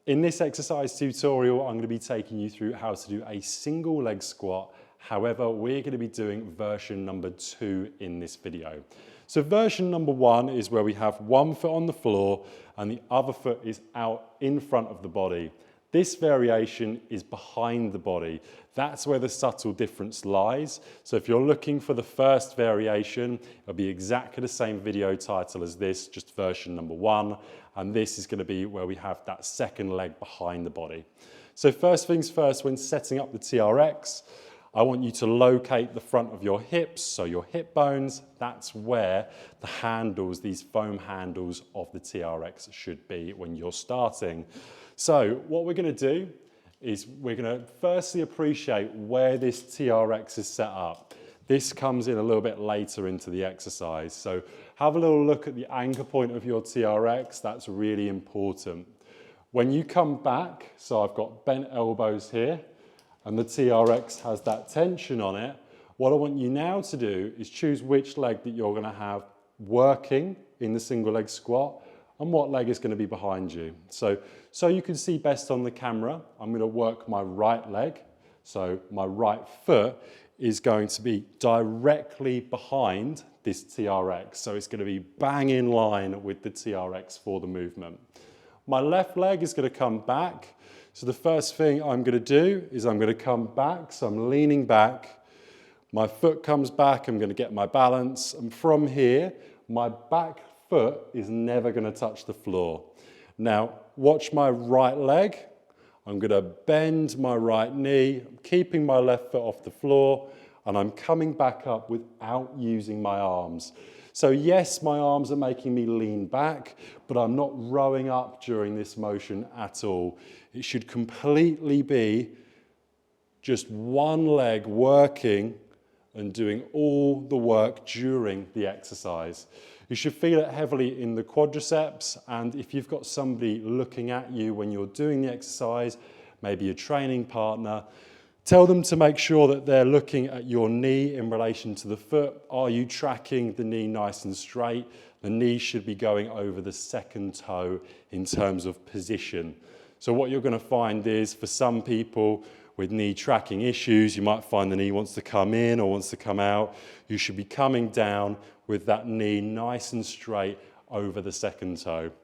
In this exercise tutorial, I'm going to be taking you through how to do a single leg squat. However, we're going to be doing version number 2 in this video. So version number 1 is where we have one foot on the floor and the other foot is out in front of the body. This variation is behind the body. That's where the subtle difference lies. So if you're looking for the first variation, it'll be exactly the same video title as this, just version number 1. And this is going to be where we have that second leg behind the body. So first things first, when setting up the TRX, I want you to locate the front of your hips, so your hip bones. That's where the handles, these foam handles of the TRX should be when you're starting. So what we're going to do is we're going to firstly appreciate where this TRX is set up. This comes in a little bit later into the exercise. So have a little look at the anchor point of your TRX. That's really important. When you come back, so I've got bent elbows here, and the TRX has that tension on it, what I want you now to do is choose which leg that you're going to have working in the single leg squat and what leg is going to be behind you. So you can see best on the camera, I'm going to work my right leg. So my right foot is going to be directly behind this TRX. So it's going to be bang in line with the TRX for the movement. My left leg is going to come back. So the first thing I'm going to do is I'm going to come back. So I'm leaning back. My foot comes back. I'm going to get my balance. And from here, my back foot is never going to touch the floor. Now, watch my right leg. I'm going to bend my right knee, keeping my left foot off the floor, and I'm coming back up without using my arms. So yes, my arms are making me lean back, but I'm not rowing up during this motion at all. It should completely be just one leg working and doing all the work during the exercise. You should feel it heavily in the quadriceps, and if you've got somebody looking at you when you're doing the exercise, maybe a training partner, tell them to make sure that they're looking at your knee in relation to the foot. Are you tracking the knee nice and straight? The knee should be going over the second toe in terms of position. So what you're going to find is, for some people with knee tracking issues, you might find the knee wants to come in or wants to come out. You should be coming down with that knee nice and straight over the second toe.